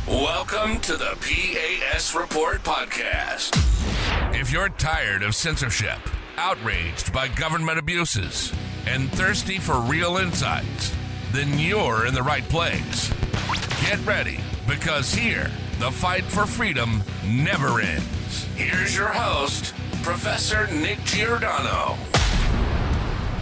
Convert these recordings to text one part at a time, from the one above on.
Welcome to the P.A.S. Report podcast. If you're tired of censorship, outraged by government abuses, and thirsty for real insights, then you're in the right place. Get ready, because here, the fight for freedom never ends. Here's your host, Professor Nick Giordano.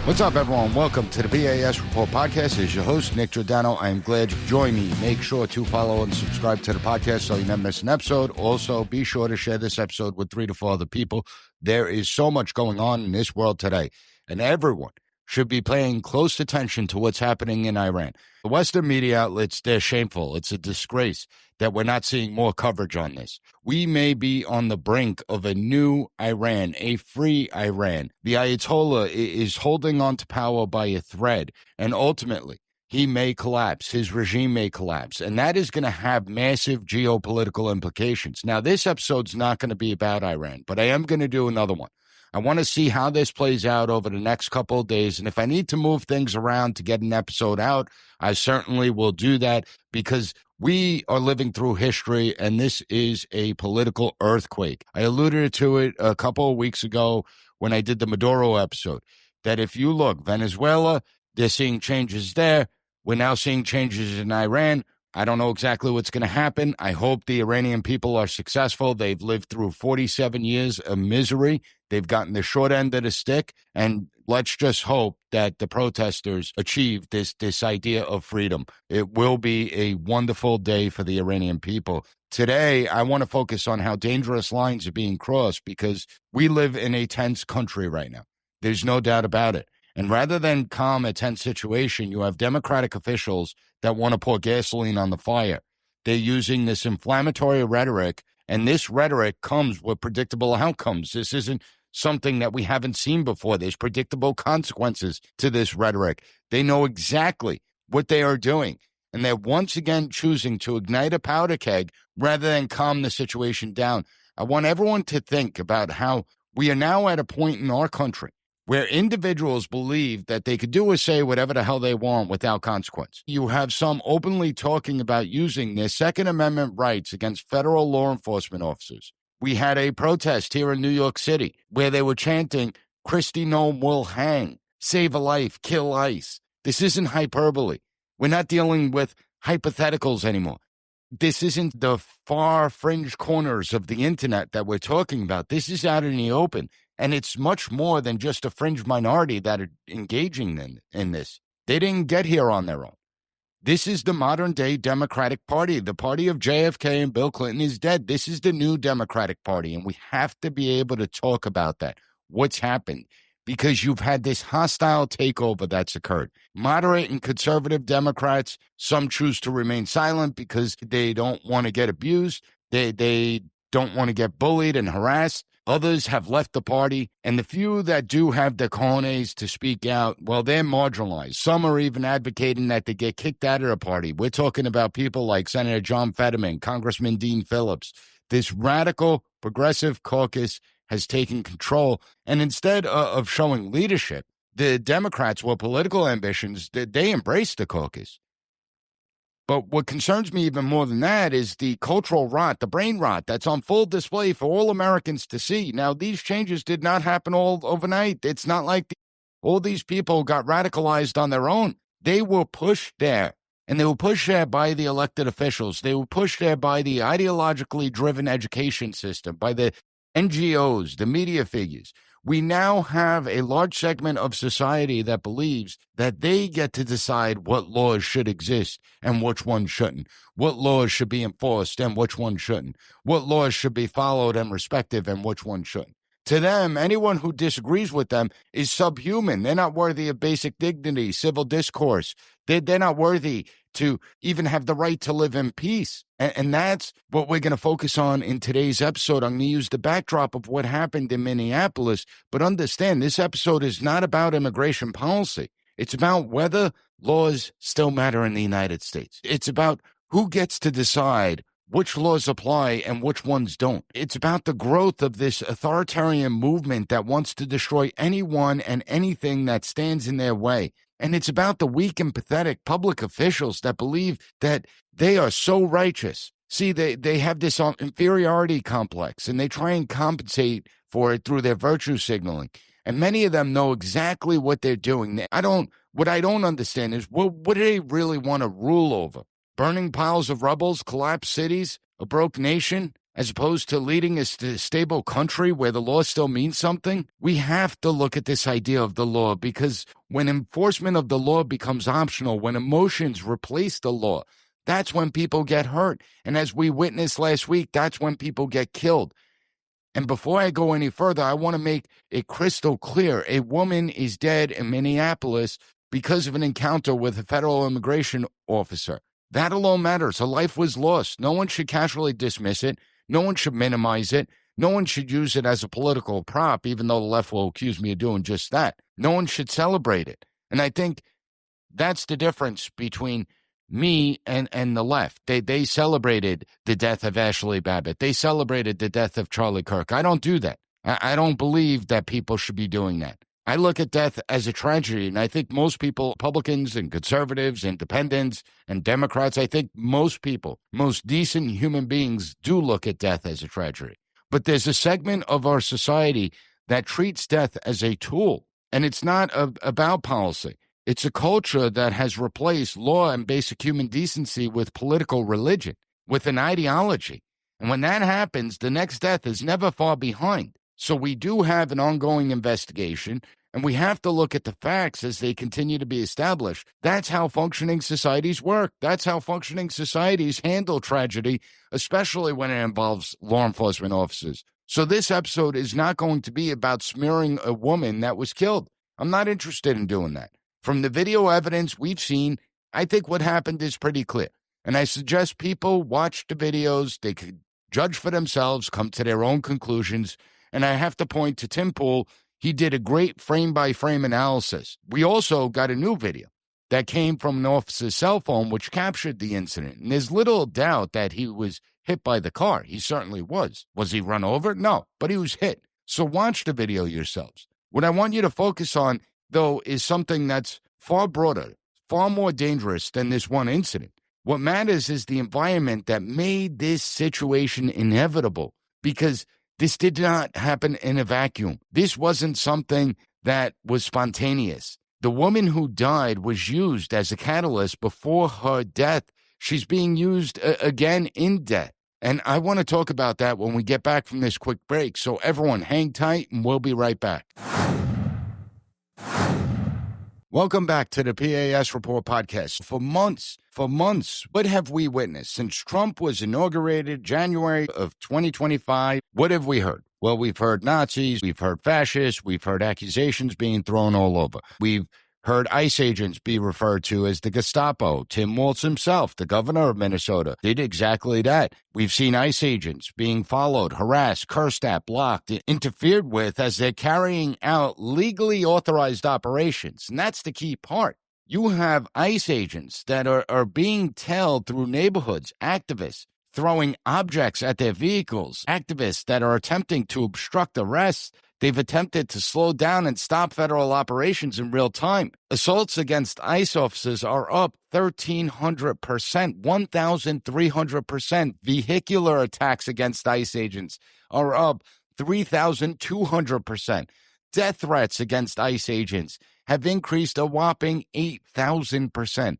What's up, everyone? Welcome to the P.A.S. Report podcast. As your host, Nick Giordano, I'm glad you joined me. Make sure to follow and subscribe to the podcast so you never miss an episode. Also, be sure to share this episode with 3 to 4 other people. There is so much going on in this world today, and everyone should be paying close attention to what's happening in Iran. The Western media outlets, they're shameful. It's a disgrace that we're not seeing more coverage on this. We may be on the brink of a new Iran, a free Iran. The Ayatollah is holding on to power by a thread, and ultimately, he may collapse. His regime may collapse, and that is going to have massive geopolitical implications. Now, this episode's not going to be about Iran, but I am going to do another one. I want to see how this plays out over the next couple of days, and if I need to move things around to get an episode out, I certainly will do that, because we are living through history, and this is a political earthquake. I alluded to it a couple of weeks ago when I did the Maduro episode, that if you look, Venezuela, they're seeing changes there. We're now seeing changes in Iran. I don't know exactly what's going to happen. I hope the Iranian people are successful. They've lived through 47 years of misery. They've gotten the short end of the stick, and let's just hope that the protesters achieve this idea of freedom. It will be a wonderful day for the Iranian people. Today, I want to focus on how dangerous lines are being crossed, because we live in a tense country right now. There's no doubt about it. And rather than calm a tense situation, you have Democratic officials that want to pour gasoline on the fire. They're using this inflammatory rhetoric, and this rhetoric comes with predictable outcomes. This isn't something that we haven't seen before. There's predictable consequences to this rhetoric. They know exactly what they are doing, and they're once again choosing to ignite a powder keg rather than calm the situation down. I want everyone to think about how we are now at a point in our country where individuals believe that they could do or say whatever the hell they want without consequence. You have some openly talking about using their Second Amendment rights against federal law enforcement officers. We had a protest here in New York City where they were chanting, "Kristi Noem will hang, save a life, kill ICE." This isn't hyperbole. We're not dealing with hypotheticals anymore. This isn't the far fringe corners of the internet that we're talking about. This is out in the open. And it's much more than just a fringe minority that are engaging in this. They didn't get here on their own. This is the modern-day Democratic Party. The party of JFK and Bill Clinton is dead. This is the new Democratic Party, and we have to be able to talk about that, what's happened, because you've had this hostile takeover that's occurred. Moderate and conservative Democrats, some choose to remain silent because they don't want to get abused. They don't want to get bullied and harassed. Others have left the party, and the few that do have the cojones to speak out, well, they're marginalized. Some are even advocating that they get kicked out of the party. We're talking about people like Senator John Fetterman, Congressman Dean Phillips. This radical progressive caucus has taken control, and instead of showing leadership, the Democrats with political ambitions, they embrace the caucus. But what concerns me even more than that is the cultural rot, the brain rot that's on full display for all Americans to see. Now, these changes did not happen all overnight. It's not like all these people got radicalized on their own. They were pushed there, and they were pushed there by the elected officials. They were pushed there by the ideologically driven education system, by the NGOs, the media figures. We now have a large segment of society that believes that they get to decide what laws should exist and which ones shouldn't, what laws should be enforced and which ones shouldn't, what laws should be followed and respected and which ones shouldn't. To them, anyone who disagrees with them is subhuman. They're not worthy of basic dignity, civil discourse. They're not worthy to even have the right to live in peace. And that's what we're going to focus on in today's episode. I'm going to use the backdrop of what happened in Minneapolis, but understand this episode is not about immigration policy. It's about whether laws still matter in the United States. It's about who gets to decide which laws apply and which ones don't. It's about the growth of this authoritarian movement that wants to destroy anyone and anything that stands in their way. And it's about the weak and pathetic public officials that believe that they are so righteous, See, they have this inferiority complex, and they try and compensate for it through their virtue signaling. And many of them know exactly what they're doing. What I don't understand is what do they really want to rule over? Burning piles of rubbles, collapsed cities, a broke nation, as opposed to leading a stable country where the law still means something? We have to look at this idea of the law, because when enforcement of the law becomes optional, when emotions replace the law, that's when people get hurt. And as we witnessed last week, that's when people get killed. And before I go any further, I want to make it crystal clear. A woman is dead in Minneapolis because of an encounter with a federal immigration officer. That alone matters. A life was lost. No one should casually dismiss it. No one should minimize it. No one should use it as a political prop, even though the left will accuse me of doing just that. No one should celebrate it. And I think that's the difference between me and the left. They celebrated the death of Ashley Babbitt. They celebrated the death of Charlie Kirk. I don't do that. I don't believe that people should be doing that. I look at death as a tragedy, and I think most people, Republicans and conservatives, independents and Democrats, I think most people, most decent human beings do look at death as a tragedy. But there's a segment of our society that treats death as a tool, and it's not about policy. It's a culture that has replaced law and basic human decency with political religion, with an ideology. And when that happens, the next death is never far behind. So we do have an ongoing investigation, and we have to look at the facts as they continue to be established. That's how functioning societies work. That's how functioning societies handle tragedy, especially when it involves law enforcement officers. So this episode is not going to be about smearing a woman that was killed. I'm not interested in doing that. From the video evidence we've seen, I think what happened is pretty clear. And I suggest people watch the videos. They could judge for themselves, come to their own conclusions. And I have to point to Tim Pool. He did a great frame-by-frame analysis. We also got a new video that came from an officer's cell phone, which captured the incident. And there's little doubt that he was hit by the car. He certainly was. Was he run over? No, but he was hit. So watch the video yourselves. What I want you to focus on, though, is something that's far broader, far more dangerous than this one incident. What matters is the environment that made this situation inevitable, because this did not happen in a vacuum. This wasn't something that was spontaneous. The woman who died was used as a catalyst before her death. She's being used again in death. And I want to talk about that when we get back from this quick break. So everyone hang tight, and we'll be right back. Welcome back to the P.A.S. Report podcast. For months, what have we witnessed? Since Trump was inaugurated January of 2025, what have we heard? Well, we've heard Nazis, we've heard fascists, we've heard accusations being thrown all over. We've heard ICE agents be referred to as the Gestapo. Tim Walz himself, the governor of Minnesota, did exactly that. We've seen ICE agents being followed, harassed, cursed at, blocked, interfered with as they're carrying out legally authorized operations. And that's the key part. You have ICE agents that are being tailed through neighborhoods, activists throwing objects at their vehicles, activists that are attempting to obstruct arrests. They've attempted to slow down and stop federal operations in real time. Assaults against ICE officers are up 1,300%, 1,300%. Vehicular attacks against ICE agents are up 3,200%. Death threats against ICE agents have increased a whopping 8,000%.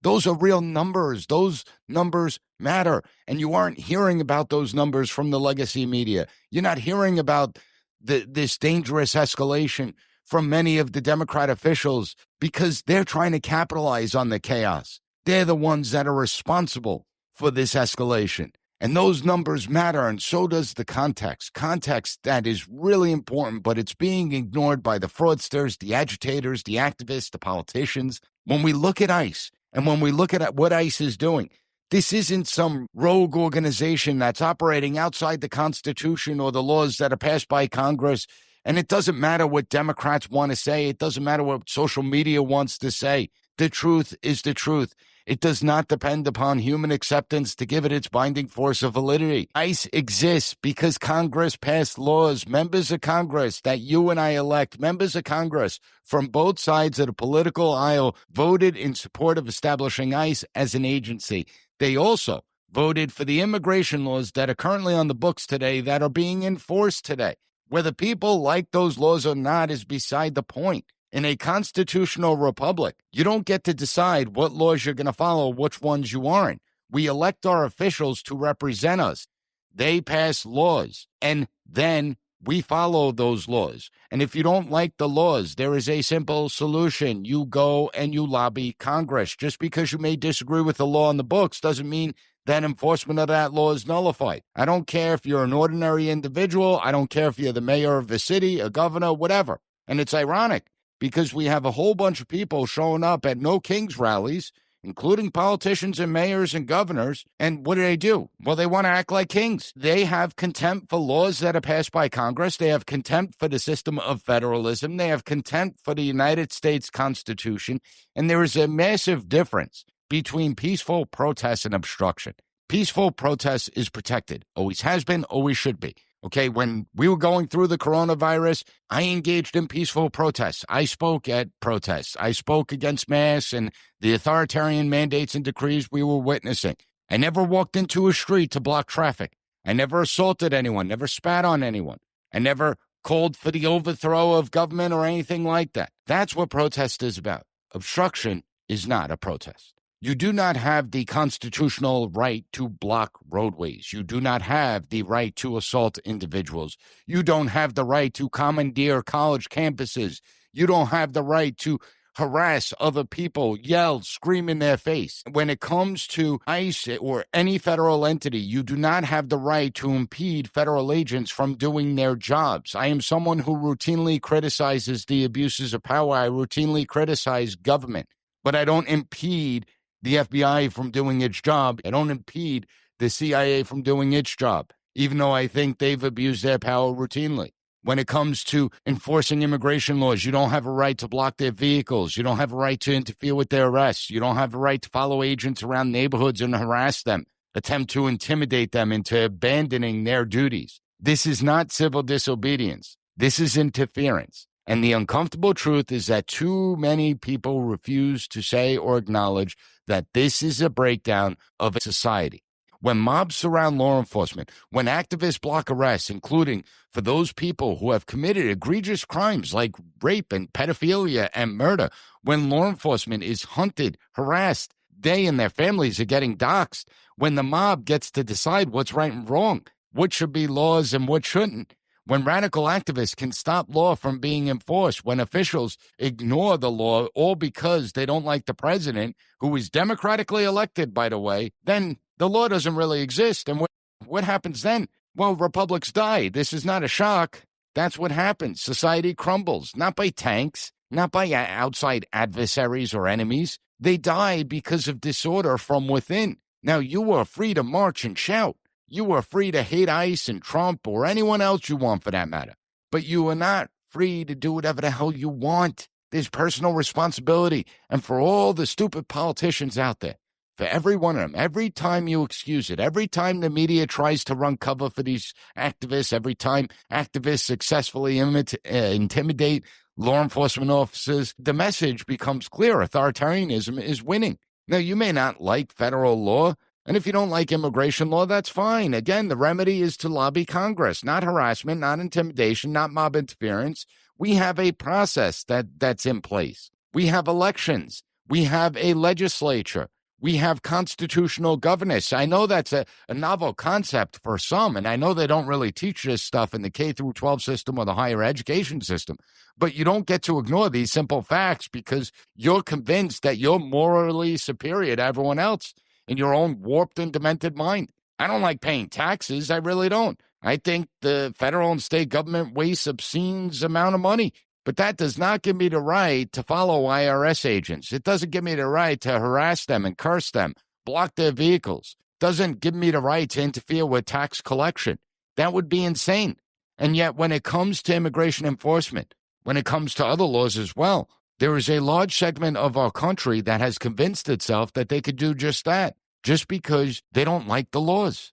Those are real numbers. Those numbers matter. And you aren't hearing about those numbers from the legacy media. You're not hearing about this dangerous escalation from many of the Democrat officials because they're trying to capitalize on the chaos. They're the ones that are responsible for this escalation. And those numbers matter, and so does the context. Context that is really important, but it's being ignored by the fraudsters, the agitators, the activists, the politicians. When we look at ICE, and when we look at what ICE is doing, this isn't some rogue organization that's operating outside the Constitution or the laws that are passed by Congress. And it doesn't matter what Democrats want to say. It doesn't matter what social media wants to say. The truth is the truth. It does not depend upon human acceptance to give it its binding force of validity. ICE exists because Congress passed laws, members of Congress that you and I elect, members of Congress from both sides of the political aisle voted in support of establishing ICE as an agency. They also voted for the immigration laws that are currently on the books today that are being enforced today. Whether people like those laws or not is beside the point. In a constitutional republic, you don't get to decide what laws you're going to follow, which ones you aren't. We elect our officials to represent us. They pass laws, and then we follow those laws. And if you don't like the laws, there is a simple solution. You go and you lobby Congress. Just because you may disagree with the law in the books doesn't mean that enforcement of that law is nullified. I don't care if you're an ordinary individual. I don't care if you're the mayor of the city, a governor, whatever. And it's ironic because we have a whole bunch of people showing up at No Kings rallies, including politicians and mayors and governors. And what do? Well, they want to act like kings. They have contempt for laws that are passed by Congress. They have contempt for the system of federalism. They have contempt for the United States Constitution. And there is a massive difference between peaceful protests and obstruction. Peaceful protest is protected. Always has been, always should be. Okay, when we were going through the coronavirus, I engaged in peaceful protests. I spoke at protests. I spoke against masks and the authoritarian mandates and decrees we were witnessing. I never walked into a street to block traffic. I never assaulted anyone, never spat on anyone. I never called for the overthrow of government or anything like that. That's what protest is about. Obstruction is not a protest. You do not have the constitutional right to block roadways. You do not have the right to assault individuals. You don't have the right to commandeer college campuses. You don't have the right to harass other people, yell, scream in their face. When it comes to ICE or any federal entity, you do not have the right to impede federal agents from doing their jobs. I am someone who routinely criticizes the abuses of power. I routinely criticize government, but I don't impede the FBI from doing its job. I don't impede the CIA from doing its job, even though I think they've abused their power routinely. When it comes to enforcing immigration laws, you don't have a right to block their vehicles. You don't have a right to interfere with their arrests. You don't have a right to follow agents around neighborhoods and harass them, attempt to intimidate them into abandoning their duties. This is not civil disobedience. This is interference. And the uncomfortable truth is that too many people refuse to say or acknowledge that this is a breakdown of society. When mobs surround law enforcement, when activists block arrests, including for those people who have committed egregious crimes like rape and pedophilia and murder, when law enforcement is hunted, harassed, they and their families are getting doxxed, when the mob gets to decide what's right and wrong, what should be laws and what shouldn't, when radical activists can stop law from being enforced, when officials ignore the law all because they don't like the president, who is democratically elected, by the way, then the law doesn't really exist. And what happens then? Well, republics die. This is not a shock. That's what happens. Society crumbles, not by tanks, not by outside adversaries or enemies. They die because of disorder from within. Now, you are free to march and shout. You are free to hate ICE and Trump or anyone else you want for that matter. But you are not free to do whatever the hell you want. There's personal responsibility. And for all the stupid politicians out there, for every one of them, every time you excuse it, every time the media tries to run cover for these activists, every time activists successfully intimidate law enforcement officers, the message becomes clear. Authoritarianism is winning. Now, you may not like federal law, and if you don't like immigration law, that's fine. Again, the remedy is to lobby Congress, not harassment, not intimidation, not mob interference. We have a process that's in place. We have elections. We have a legislature. We have constitutional governance. I know that's a novel concept for some, and I know they don't really teach this stuff in the K through 12 system or the higher education system, but you don't get to ignore these simple facts because you're convinced that you're morally superior to everyone else in your own warped and demented mind. I don't like paying taxes. I really don't. I think the federal and state government wastes obscene amount of money. But that does not give me the right to follow IRS agents. It doesn't give me the right to harass them and curse them, block their vehicles. It doesn't give me the right to interfere with tax collection. That would be insane. And yet when it comes to immigration enforcement, when it comes to other laws as well, there is a large segment of our country that has convinced itself that they could do just that, just because they don't like the laws.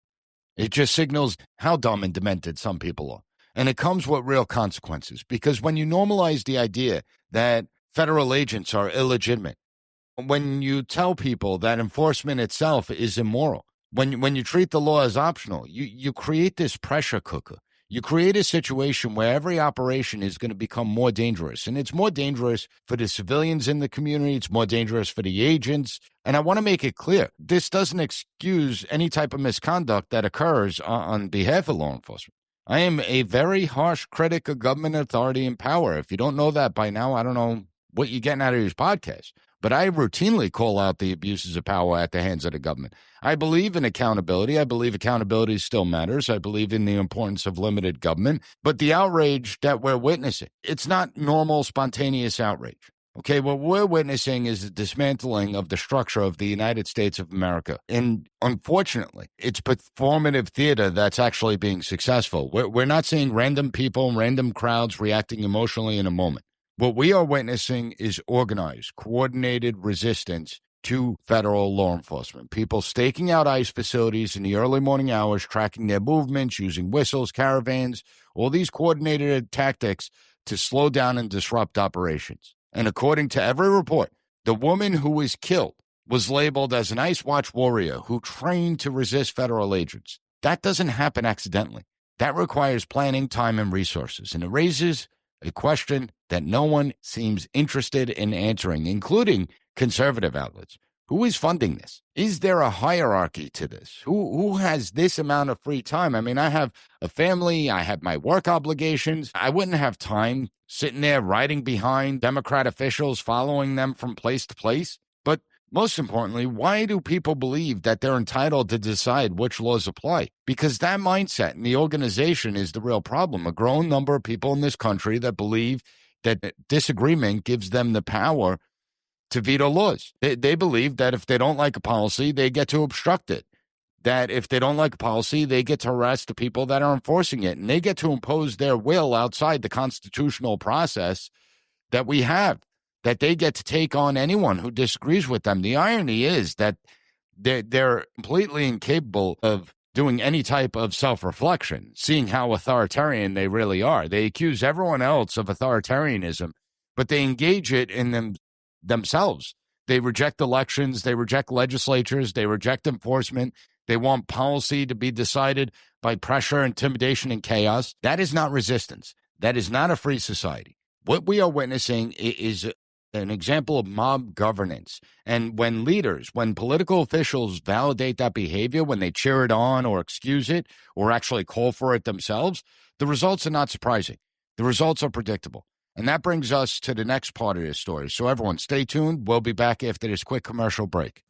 It just signals how dumb and demented some people are. And it comes with real consequences, because when you normalize the idea that federal agents are illegitimate, when you tell people that enforcement itself is immoral, When you treat the law as optional, you create this pressure cooker. You create a situation where every operation is going to become more dangerous. And it's more dangerous for the civilians in the community. It's more dangerous for the agents. And I want to make it clear, this doesn't excuse any type of misconduct that occurs on behalf of law enforcement. I am a very harsh critic of government authority and power. If you don't know that by now, I don't know what you're getting out of these podcasts. But I routinely call out the abuses of power at the hands of the government. I believe in accountability. I believe accountability still matters. I believe in the importance of limited government. But the outrage that we're witnessing, it's not normal, spontaneous outrage. Okay, what we're witnessing is the dismantling of the structure of the United States of America. And unfortunately, it's performative theater that's actually being successful. We're not seeing random people and random crowds reacting emotionally in a moment. What we are witnessing is organized, coordinated resistance to federal law enforcement. People staking out ICE facilities in the early morning hours, tracking their movements, using whistles, caravans, all these coordinated tactics to slow down and disrupt operations. And according to every report, the woman who was killed was labeled as an ICE Watch warrior who trained to resist federal agents. That doesn't happen accidentally. That requires planning, time, and resources. And it raises a question that no one seems interested in answering, including conservative outlets. Who is funding this? Is there a hierarchy to this? Who has this amount of free time? I mean, I have a family. I have my work obligations. I wouldn't have time sitting there riding behind Democrat officials, following them from place to place. But most importantly, why do people believe that they're entitled to decide which laws apply? Because that mindset and the organization is the real problem. A growing number of people in this country that believe that disagreement gives them the power to veto laws. They believe that if they don't like a policy, they get to obstruct it. That if they don't like a policy, they get to arrest the people that are enforcing it. And they get to impose their will outside the constitutional process that we have. That they get to take on anyone who disagrees with them. The irony is that they're completely incapable of doing any type of self-reflection, seeing how authoritarian they really are. They accuse everyone else of authoritarianism, but they engage it in themselves. They reject elections. They reject legislatures. They reject enforcement. They want policy to be decided by pressure, intimidation, and chaos. That is not resistance. That is not a free society. What we are witnessing is an example of mob governance. And when political officials validate that behavior, when they cheer it on or excuse it or actually call for it themselves, the results are not surprising. The results are predictable. And that brings us to the next part of this story. So everyone, stay tuned. We'll be back after this quick commercial break.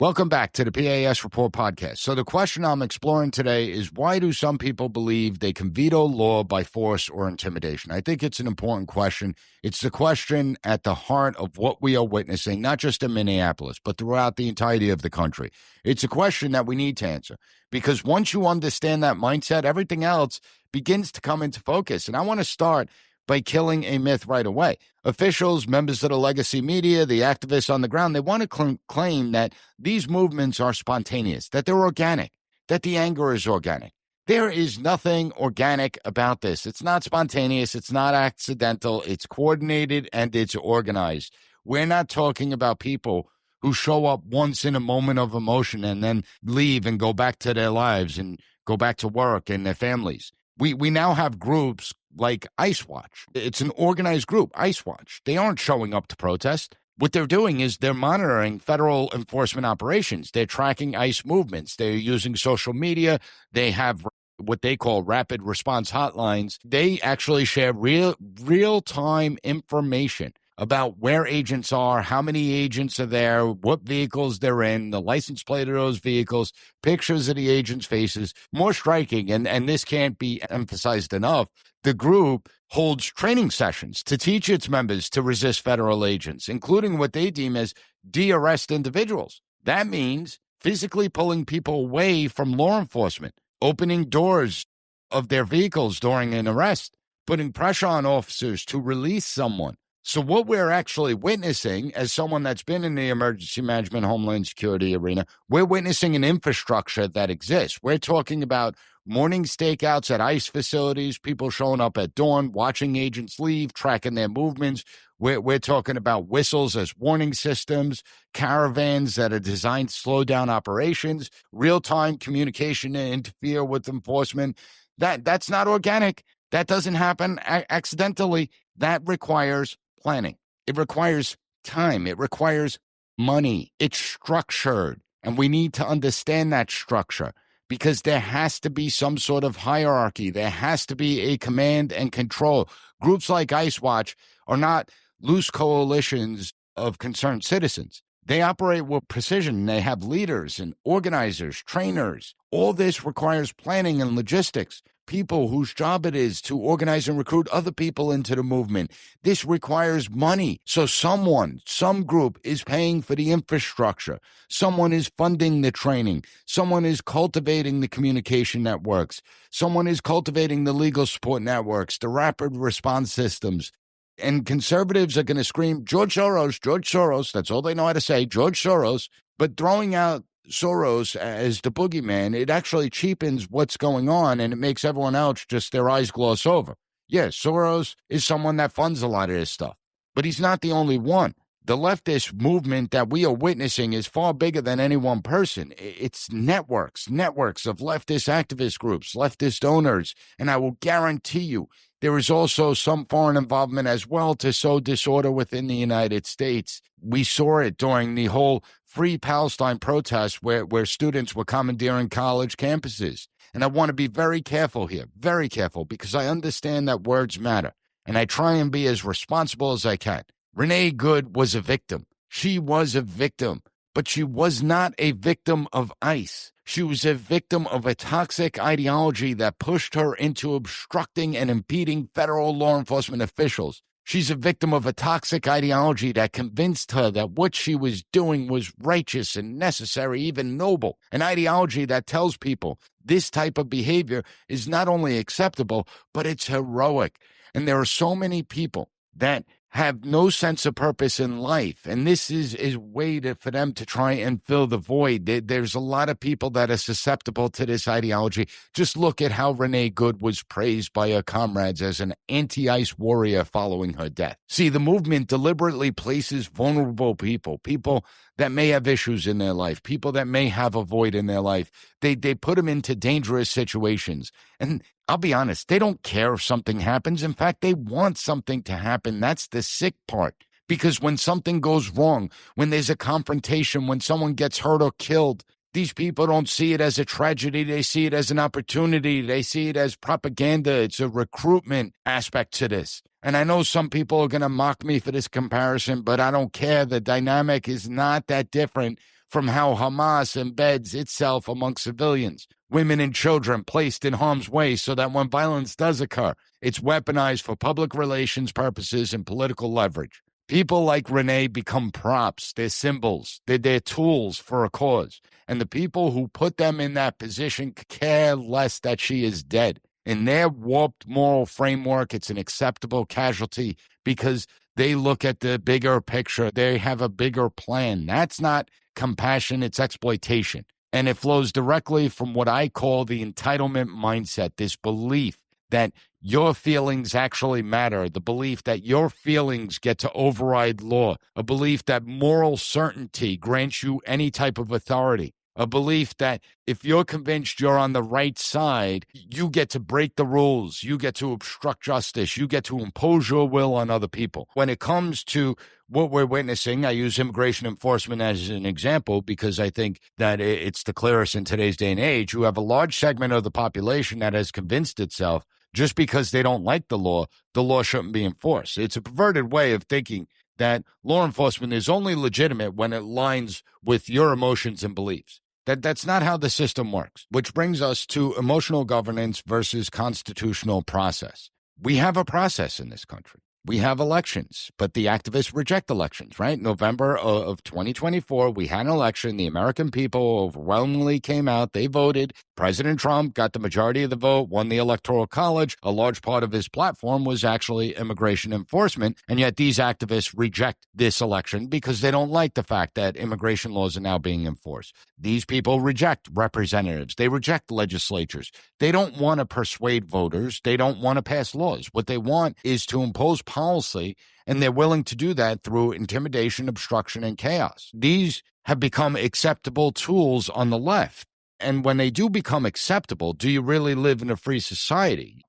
Welcome back to the P.A.S. Report podcast. So the question I'm exploring today is, why do some people believe they can veto law by force or intimidation? I think it's an important question. It's the question at the heart of what we are witnessing, not just in Minneapolis, but throughout the entirety of the country. It's a question that we need to answer, because once you understand that mindset, everything else begins to come into focus. And I want to start by killing a myth right away. Officials, members of the legacy media, the activists on the ground, they want to claim that these movements are spontaneous, that they're organic, that the anger is organic. There is nothing organic about this. It's not spontaneous. It's not accidental. It's coordinated and it's organized. We're not talking about people who show up once in a moment of emotion and then leave and go back to their lives and go back to work and their families. We now have groups like ICE Watch. It's an organized group, ICE Watch. They aren't showing up to protest. What they're doing is they're monitoring federal enforcement operations. They're tracking ICE movements. They're using social media. They have what they call rapid response hotlines. They actually share real-time information about where agents are, how many agents are there, what vehicles they're in, the license plate of those vehicles, pictures of the agents' faces. More striking, and this can't be emphasized enough, the group holds training sessions to teach its members to resist federal agents, including what they deem as de-arrest individuals. That means physically pulling people away from law enforcement, opening doors of their vehicles during an arrest, putting pressure on officers to release someone. So what we're actually witnessing, as someone that's been in the emergency management, homeland security arena, we're witnessing an infrastructure that exists. We're talking about morning stakeouts at ICE facilities, people showing up at dawn, watching agents leave, tracking their movements. We're talking about whistles as warning systems, caravans that are designed to slow down operations, real-time communication to interfere with enforcement. That's not organic. That doesn't happen accidentally. That requires planning. It requires time. It requires money. It's structured. And we need to understand that structure because there has to be some sort of hierarchy. There has to be a command and control. Groups like ICE Watch are not loose coalitions of concerned citizens. They operate with precision. They have leaders and organizers, trainers. All this requires planning and logistics. People whose job it is to organize and recruit other people into the movement. This requires money. So some group is paying for the infrastructure. Someone is funding the training. Someone is cultivating the communication networks. Someone is cultivating the legal support networks, the rapid response systems. And conservatives are going to scream, George Soros, that's all they know how to say, George Soros. But throwing out Soros as the boogeyman, it actually cheapens what's going on, and it makes everyone else just their eyes gloss over. Yes, Soros is someone that funds a lot of this stuff, but he's not the only one. The leftist movement that we are witnessing is far bigger than any one person. It's networks of leftist activist groups, leftist owners, and I will guarantee you there is also some foreign involvement as well to sow disorder within the United States. We saw it during the whole Free Palestine protests where students were commandeering college campuses. And I want to be very careful here, very careful, because I understand that words matter. And I try and be as responsible as I can. Renee Good was a victim. She was a victim, but she was not a victim of ICE. She was a victim of a toxic ideology that pushed her into obstructing and impeding federal law enforcement officials. She's a victim of a toxic ideology that convinced her that what she was doing was righteous and necessary, even noble. An ideology that tells people this type of behavior is not only acceptable, but it's heroic. And there are so many people that have no sense of purpose in life. And this is a way for them to try and fill the void. There's a lot of people that are susceptible to this ideology. Just look at how Renee Good was praised by her comrades as an anti-ICE warrior following her death. See, the movement deliberately places vulnerable people that may have issues in their life, people that may have a void in their life. They put them into dangerous situations. And I'll be honest, they don't care if something happens. In fact, they want something to happen. That's the sick part. Because when something goes wrong, when there's a confrontation, when someone gets hurt or killed, these people don't see it as a tragedy. They see it as an opportunity. They see it as propaganda. It's a recruitment aspect to this. And I know some people are going to mock me for this comparison, but I don't care. The dynamic is not that different from how Hamas embeds itself among civilians, women and children placed in harm's way so that when violence does occur, it's weaponized for public relations purposes and political leverage. People like Renee become props. They're symbols. They're tools for a cause. And the people who put them in that position care less that she is dead. In their warped moral framework, it's an acceptable casualty because they look at the bigger picture. They have a bigger plan. That's not compassion, it's exploitation. And it flows directly from what I call the entitlement mindset, this belief that your feelings actually matter, the belief that your feelings get to override law, a belief that moral certainty grants you any type of authority, a belief that if you're convinced you're on the right side, you get to break the rules, you get to obstruct justice, you get to impose your will on other people. When it comes to what we're witnessing, I use immigration enforcement as an example because I think that it's the clearest in today's day and age. You have a large segment of the population that has convinced itself just because they don't like the law shouldn't be enforced. It's a perverted way of thinking that law enforcement is only legitimate when it aligns with your emotions and beliefs. That's not how the system works, which brings us to emotional governance versus constitutional process. We have a process in this country. We have elections, but the activists reject elections, right? November of 2024, we had an election. The American people overwhelmingly came out. They voted. President Trump got the majority of the vote, won the Electoral College. A large part of his platform was actually immigration enforcement, and yet these activists reject this election because they don't like the fact that immigration laws are now being enforced. These people reject representatives. They reject legislatures. They don't want to persuade voters. They don't want to pass laws. What they want is to impose policy, and they're willing to do that through intimidation, obstruction, and chaos. These have become acceptable tools on the left. And when they do become acceptable, do you really live in a free society?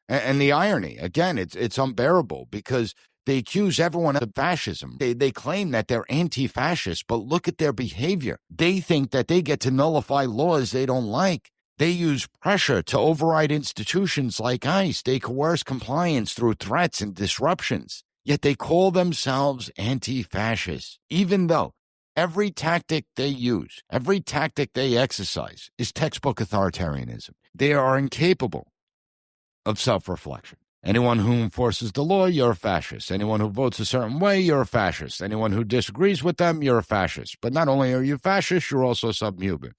And the irony, again, it's unbearable because they accuse everyone of fascism. They claim that they're anti-fascist, but look at their behavior. They think that they get to nullify laws they don't like. They use pressure to override institutions like ICE. They coerce compliance through threats and disruptions. Yet they call themselves anti-fascists, even though every tactic they use, every tactic they exercise is textbook authoritarianism. They are incapable of self-reflection. Anyone who enforces the law, you're a fascist. Anyone who votes a certain way, you're a fascist. Anyone who disagrees with them, you're a fascist. But not only are you fascist, you're also subhuman.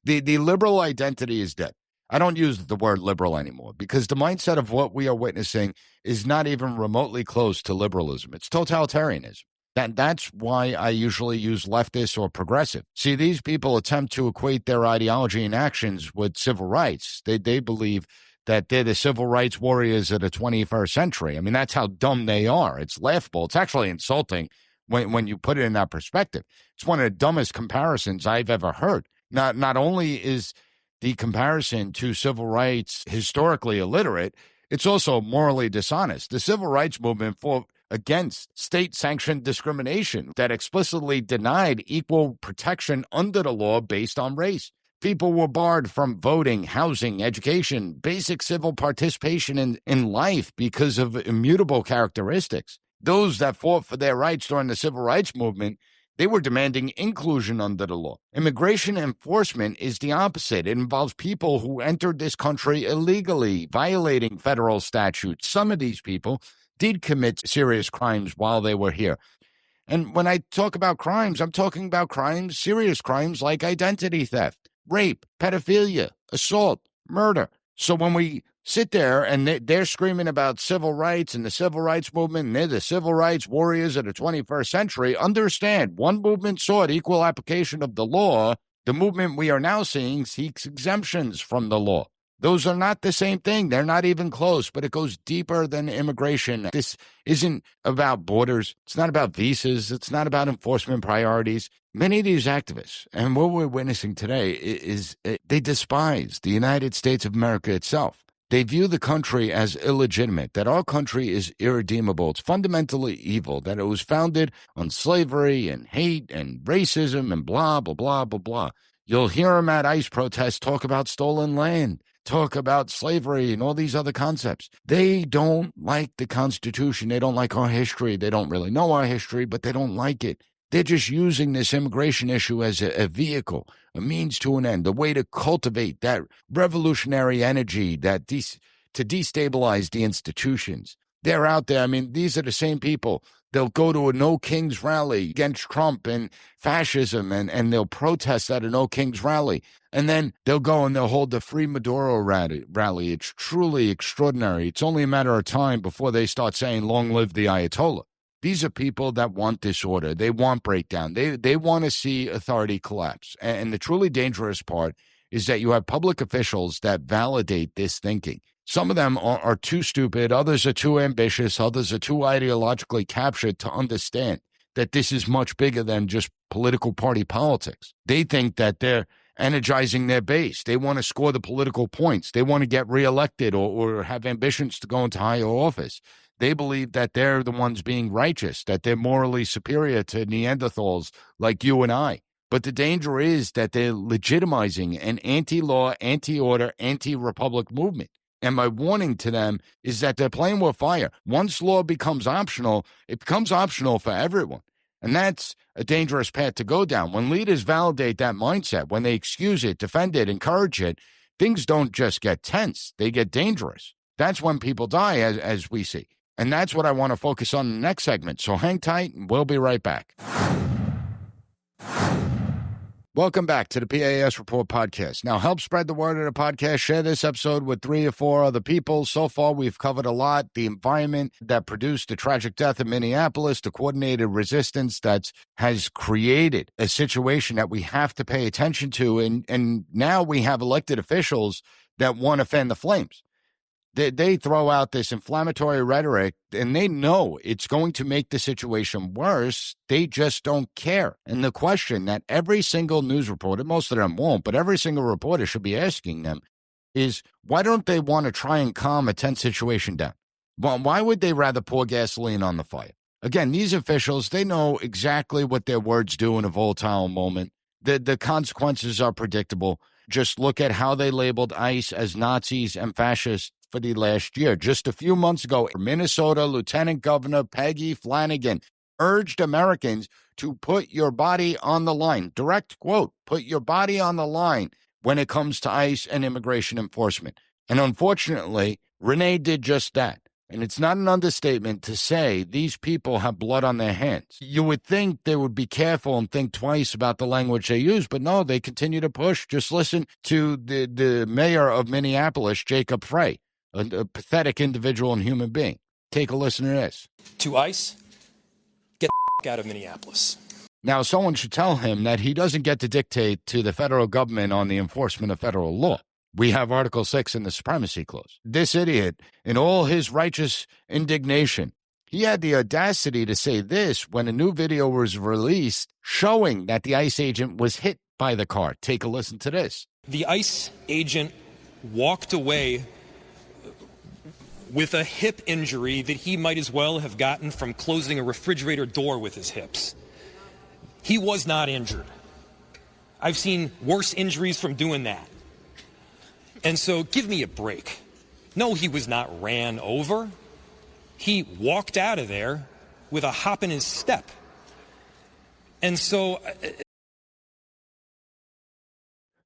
The liberal identity is dead. I don't use the word liberal anymore because the mindset of what we are witnessing is not even remotely close to liberalism. It's totalitarianism. That's why I usually use leftist or progressive. See, these people attempt to equate their ideology and actions with civil rights. They believe that they're the civil rights warriors of the 21st century. I mean, that's how dumb they are. It's laughable. It's actually insulting when you put it in that perspective. It's one of the dumbest comparisons I've ever heard. Not only is the comparison to civil rights historically illiterate, it's also morally dishonest. The civil rights movement fought against state-sanctioned discrimination that explicitly denied equal protection under the law based on race. People were barred from voting, housing, education, basic civil participation in life because of immutable characteristics. Those that fought for their rights during the civil rights movement, they were demanding inclusion under the law. Immigration enforcement is the opposite. It involves people who entered this country illegally, violating federal statutes. Some of these people did commit serious crimes while they were here. And when I talk about crimes, I'm talking about crimes, serious crimes like identity theft, rape, pedophilia, assault, murder. So when we sit there and they're screaming about civil rights and the civil rights movement, and they're the civil rights warriors of the 21st century, understand one movement sought equal application of the law. The movement we are now seeing seeks exemptions from the law. Those are not the same thing. They're not even close, but it goes deeper than immigration. This isn't about borders. It's not about visas. It's not about enforcement priorities. Many of these activists, and what we're witnessing today, is they despise the United States of America itself. They view the country as illegitimate, that our country is irredeemable. It's fundamentally evil, that it was founded on slavery and hate and racism and blah, blah, blah, blah, blah. You'll hear them at ICE protests talk about stolen land, talk about slavery and all these other concepts. They don't like the Constitution. They don't like our history. They don't really know our history, but they don't like it. They're just using this immigration issue as a vehicle, a means to an end, a way to cultivate that revolutionary energy to destabilize the institutions. They're out there. I mean, these are the same people. They'll go to a No Kings rally against Trump and fascism, and they'll protest at a No Kings rally. And then they'll go and they'll hold the Free Maduro rally. It's truly extraordinary. It's only a matter of time before they start saying, long live the Ayatollah. These are people that want disorder. They want breakdown. They want to see authority collapse. And the truly dangerous part is that you have public officials that validate this thinking. Some of them are too stupid. Others are too ambitious. Others are too ideologically captured to understand that this is much bigger than just political party politics. They think that they're energizing their base. They want to score the political points. They want to get reelected or have ambitions to go into higher office. They believe that they're the ones being righteous, that they're morally superior to Neanderthals like you and I. But the danger is that they're legitimizing an anti-law, anti-order, anti-republic movement. And my warning to them is that they're playing with fire. Once law becomes optional, it becomes optional for everyone. And that's a dangerous path to go down. When leaders validate that mindset, when they excuse it, defend it, encourage it, things don't just get tense, they get dangerous. That's when people die, as we see. And that's what I want to focus on in the next segment. So hang tight, and we'll be right back. Welcome back to the P.A.S. Report podcast. Now, help spread the word of the podcast. Share this episode with 3 or 4 other people. So far, we've covered a lot. The environment that produced the tragic death in Minneapolis, the coordinated resistance that has created a situation that we have to pay attention to. And now we have elected officials that want to fan the flames. They throw out this inflammatory rhetoric, and they know it's going to make the situation worse. They just don't care. And the question that every single news reporter, most of them won't, but every single reporter should be asking them is, why don't they want to try and calm a tense situation down? Well, why would they rather pour gasoline on the fire? Again, these officials, they know exactly what their words do in a volatile moment. The consequences are predictable. Just look at how they labeled ICE as Nazis and fascists for the last year. Just a few months ago, Minnesota Lieutenant Governor Peggy Flanagan urged Americans to put your body on the line. Direct quote, put your body on the line when it comes to ICE and immigration enforcement. And unfortunately, Renee did just that. And it's not an understatement to say these people have blood on their hands. You would think they would be careful and think twice about the language they use, but no, they continue to push. Just listen to the mayor of Minneapolis, Jacob Frey, a pathetic individual and human being. Take a listen to this. To ICE, get the out of Minneapolis. Now, someone should tell him that he doesn't get to dictate to the federal government on the enforcement of federal law. We have Article 6 in the Supremacy Clause. This idiot, in all his righteous indignation, he had the audacity to say this when a new video was released showing that the ICE agent was hit by the car. Take a listen to this. The ICE agent walked away with a hip injury that he might as well have gotten from closing a refrigerator door with his hips. He was not injured. I've seen worse injuries from doing that. And so give me a break. No, he was not ran over. He walked out of there with a hop in his step. And so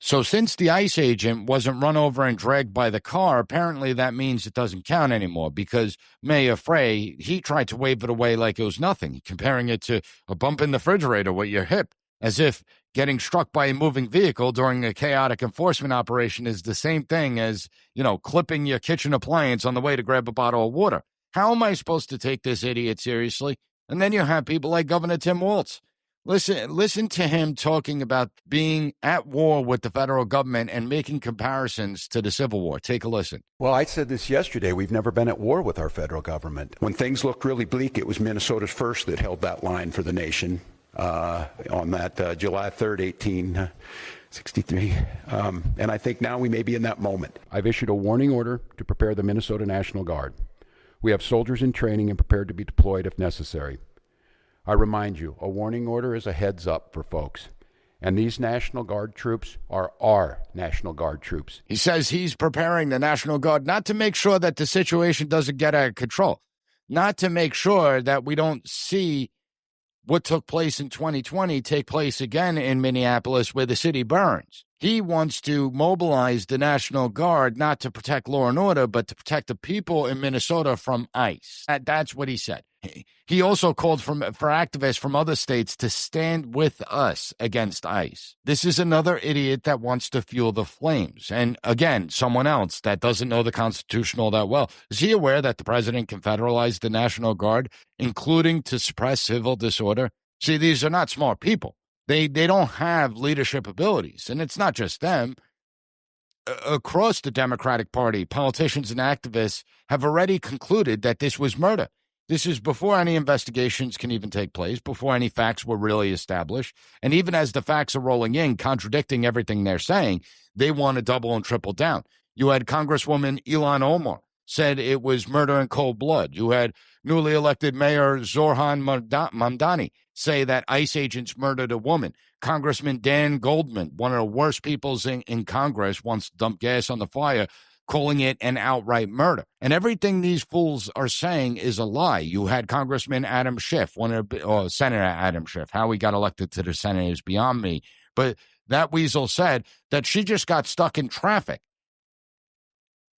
since the ICE agent wasn't run over and dragged by the car, apparently that means it doesn't count anymore, because Mayor Frey, he tried to wave it away like it was nothing, comparing it to a bump in the refrigerator with your hip, as if getting struck by a moving vehicle during a chaotic enforcement operation is the same thing as, clipping your kitchen appliance on the way to grab a bottle of water. How am I supposed to take this idiot seriously? And then you have people like Governor Tim Walz. Listen to him talking about being at war with the federal government and making comparisons to the Civil War. Take a listen. Well, I said this yesterday. We've never been at war with our federal government. When things looked really bleak, it was Minnesota's first that held that line for the nation. On that July 3rd, 1863. And I think now we may be in that moment. I've issued a warning order to prepare the Minnesota National Guard. We have soldiers in training and prepared to be deployed if necessary. I remind you, a warning order is a heads up for folks. And these National Guard troops are our National Guard troops. He says he's preparing the National Guard not to make sure that the situation doesn't get out of control, not to make sure that we don't see what took place in 2020 take place again in Minneapolis, where the city burns. He wants to mobilize the National Guard not to protect law and order, but to protect the people in Minnesota from ICE. That's what he said. He also called for activists from other states to stand with us against ICE. This is another idiot that wants to fuel the flames. And again, someone else that doesn't know the Constitution all that well. Is he aware that the president can federalize the National Guard, including to suppress civil disorder? See, these are not smart people. They don't have leadership abilities. And it's not just them. Across the Democratic Party, politicians and activists have already concluded that this was murder. This is before any investigations can even take place, before any facts were really established. And even as the facts are rolling in, contradicting everything they're saying, they want to double and triple down. You had Congresswoman Ilhan Omar said it was murder in cold blood. You had newly elected Mayor Zohran Mamdani say that ICE agents murdered a woman. Congressman Dan Goldman, one of the worst people in Congress, wants to dump gas on the fire, calling it an outright murder. And everything these fools are saying is a lie. You had Congressman Adam Schiff, Senator Adam Schiff. How he got elected to the Senate is beyond me. But that weasel said that she just got stuck in traffic.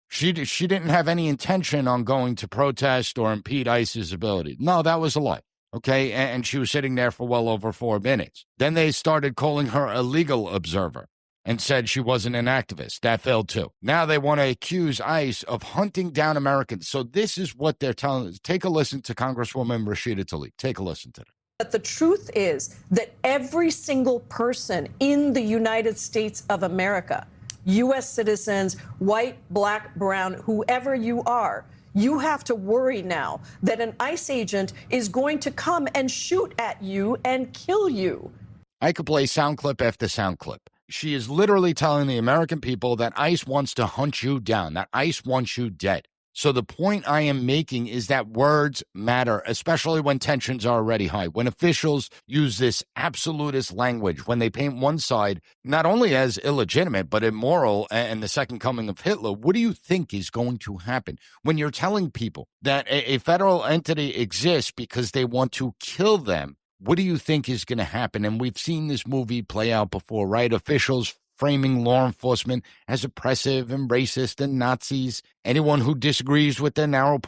She didn't have any intention on going to protest or impede ICE's ability. No, that was a lie. Okay, and she was sitting there for well over 4 minutes. Then they started calling her a legal observer and said she wasn't an activist. That failed too. Now they want to accuse ICE of hunting down Americans. So this is what they're telling us. Take a listen to Congresswoman Rashida Tlaib. Take a listen to her. But the truth is that every single person in the United States of America U.S. citizens, white, black, brown, whoever you are. You have to worry now that an ICE agent is going to come and shoot at you and kill you. I could play sound clip after sound clip. She is literally telling the American people that ICE wants to hunt you down, that ICE wants you dead. So the point I am making is that words matter, especially when tensions are already high. When officials use this absolutist language, when they paint one side not only as illegitimate, but immoral and the second coming of Hitler, what do you think is going to happen? When you're telling people that a federal entity exists because they want to kill them, what do you think is going to happen? And we've seen this movie play out before, right? Officials framing law enforcement as oppressive and racist and Nazis. Anyone who disagrees with their narrow-minded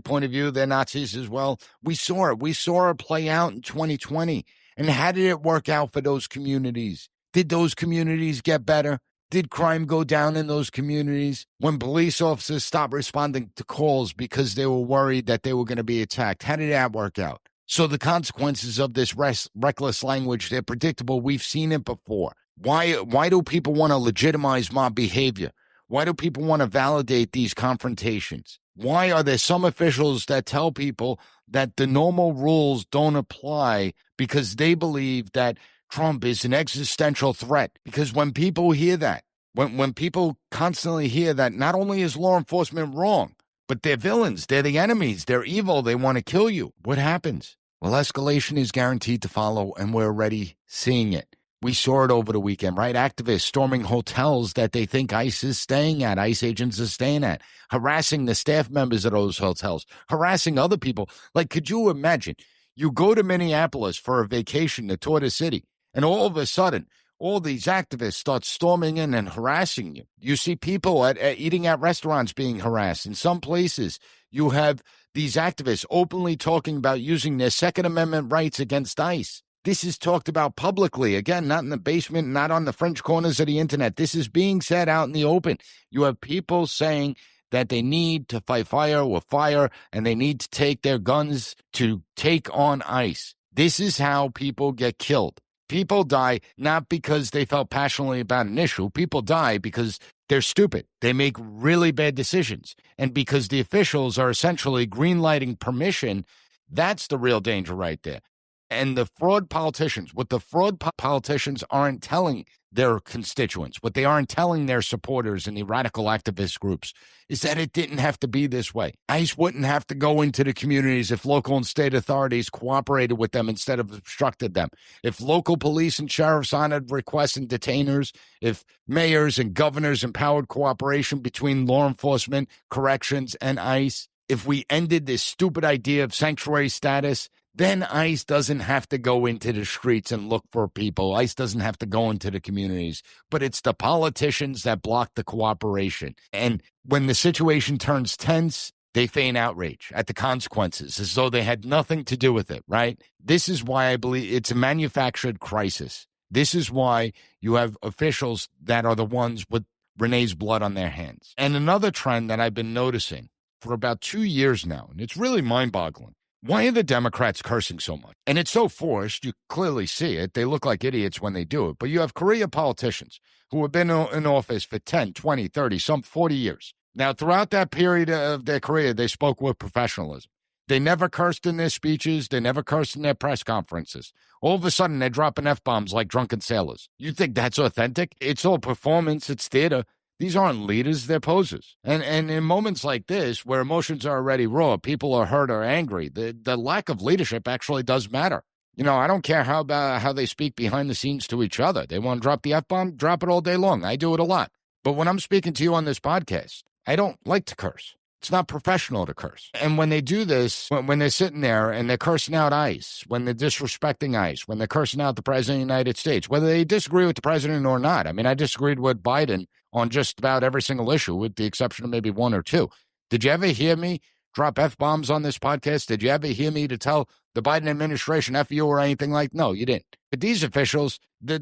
point of view, they're Nazis as well. We saw it. We saw it play out in 2020. And how did it work out for those communities? Did those communities get better? Did crime go down in those communities? When police officers stopped responding to calls because they were worried that they were going to be attacked, how did that work out? So the consequences of this reckless language, they're predictable. We've seen it before. Why do people want to legitimize mob behavior? Why do people want to validate these confrontations? Why are there some officials that tell people that the normal rules don't apply because they believe that Trump is an existential threat? Because when people hear that, when people constantly hear that not only is law enforcement wrong, but they're villains, they're the enemies, they're evil, they want to kill you, what happens? Well, escalation is guaranteed to follow, and we're already seeing it. We saw it over the weekend, right? Activists storming hotels that they think ICE is staying at, ICE agents are staying at, harassing the staff members of those hotels, harassing other people. Like, could you imagine? You go to Minneapolis for a vacation to tour the city, and all of a sudden, all these activists start storming in and harassing you. You see people eating at restaurants being harassed. In some places, you have these activists openly talking about using their Second Amendment rights against ICE. This is talked about publicly. Again, not in the basement, not on the French corners of the internet. This is being said out in the open. You have people saying that they need to fight fire with fire and they need to take their guns to take on ICE. This is how people get killed. People die not because they felt passionately about an issue. People die because they're stupid. They make really bad decisions. And because the officials are essentially greenlighting permission, that's the real danger right there. And the fraud politicians, what the fraud politicians aren't telling their constituents, what they aren't telling their supporters in the radical activist groups, is that it didn't have to be this way. ICE wouldn't have to go into the communities if local and state authorities cooperated with them instead of obstructed them. If local police and sheriffs honored requests and detainers, if mayors and governors empowered cooperation between law enforcement, corrections, and ICE, if we ended this stupid idea of sanctuary status, then ICE doesn't have to go into the streets and look for people. ICE doesn't have to go into the communities. But it's the politicians that block the cooperation. And when the situation turns tense, they feign outrage at the consequences as though they had nothing to do with it, right? This is why I believe it's a manufactured crisis. This is why you have officials that are the ones with Renee's blood on their hands. And another trend that I've been noticing for about 2 years now, and it's really mind-boggling. Why are the Democrats cursing so much? And it's so forced. You clearly see it. They look like idiots when they do it. But you have career politicians who have been in office for 10, 20, 30, some 40 years. Now, throughout that period of their career, they spoke with professionalism. They never cursed in their speeches. They never cursed in their press conferences. All of a sudden, they're dropping F-bombs like drunken sailors. You think that's authentic? It's all performance. It's theater. These aren't leaders, they're posers. And in moments like this, where emotions are already raw, people are hurt or angry, the lack of leadership actually does matter. You know, I don't care how they speak behind the scenes to each other. They want to drop the F-bomb, drop it all day long. I do it a lot. But when I'm speaking to you on this podcast, I don't like to curse. It's not professional to curse. And when they do this, when they're sitting there and they're cursing out ICE, when they're disrespecting ICE, when they're cursing out the president of the United States, whether they disagree with the president or not. I mean, I disagreed with Biden on just about every single issue, with the exception of maybe one or two. Did you ever hear me drop F-bombs on this podcast? Did you ever hear me to tell the Biden administration F you or anything like? No, you didn't. But these officials, they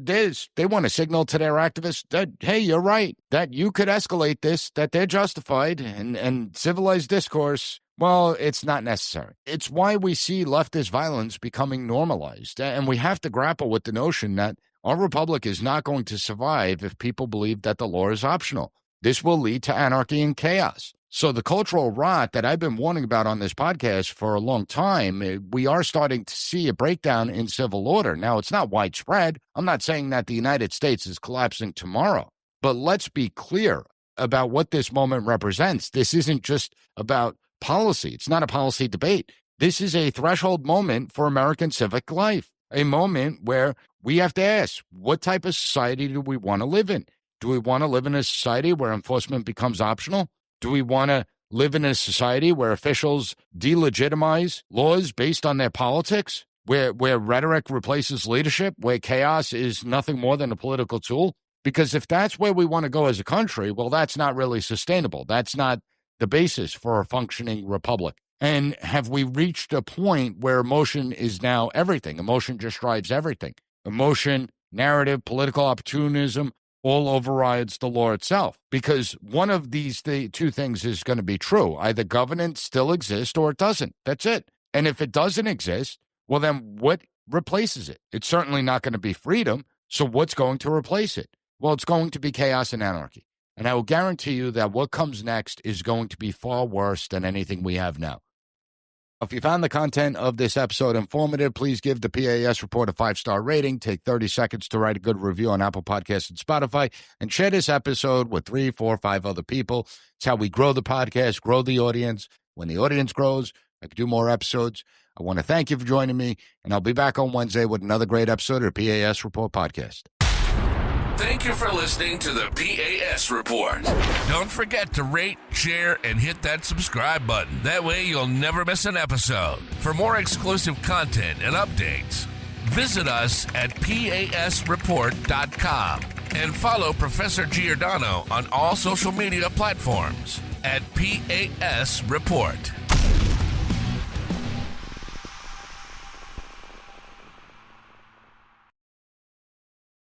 want to signal to their activists that, hey, you're right, that you could escalate this, that they're justified, and civilized discourse, well, it's not necessary. It's why we see leftist violence becoming normalized. And we have to grapple with the notion that Our republic is not going to survive if people believe that the law is optional. This will lead to anarchy and chaos. So the cultural rot that I've been warning about on this podcast for a long time, we are starting to see a breakdown in civil order. Now, it's not widespread. I'm not saying that the United States is collapsing tomorrow, but let's be clear about what this moment represents. This isn't just about policy. It's not a policy debate. This is a threshold moment for American civic life, a moment where we have to ask, what type of society do we want to live in? Do we want to live in a society where enforcement becomes optional? Do we want to live in a society where officials delegitimize laws based on their politics, where rhetoric replaces leadership, where chaos is nothing more than a political tool? Because if that's where we want to go as a country, well, that's not really sustainable. That's not the basis for a functioning republic. And have we reached a point where emotion is now everything? Emotion just drives everything. Emotion, narrative, political opportunism, all overrides the law itself. Because one of these two things is going to be true. Either governance still exists or it doesn't. That's it. And if it doesn't exist, well, then what replaces it? It's certainly not going to be freedom. So what's going to replace it? Well, it's going to be chaos and anarchy. And I will guarantee you that what comes next is going to be far worse than anything we have now. If you found the content of this episode informative, please give the P.A.S. report a 5-star rating. Take 30 seconds to write a good review on Apple Podcasts and Spotify, and share this episode with 3, 4, 5 other people. It's how we grow the podcast, grow the audience. When the audience grows, I can do more episodes. I want to thank you for joining me, and I'll be back on Wednesday with another great episode of the P.A.S. Report Podcast. Thank you for listening to the P.A.S. Report. Don't forget to rate, share, and hit that subscribe button. That way you'll never miss an episode. For more exclusive content and updates, visit us at PASreport.com and follow Professor Giordano on all social media platforms at P.A.S. Report.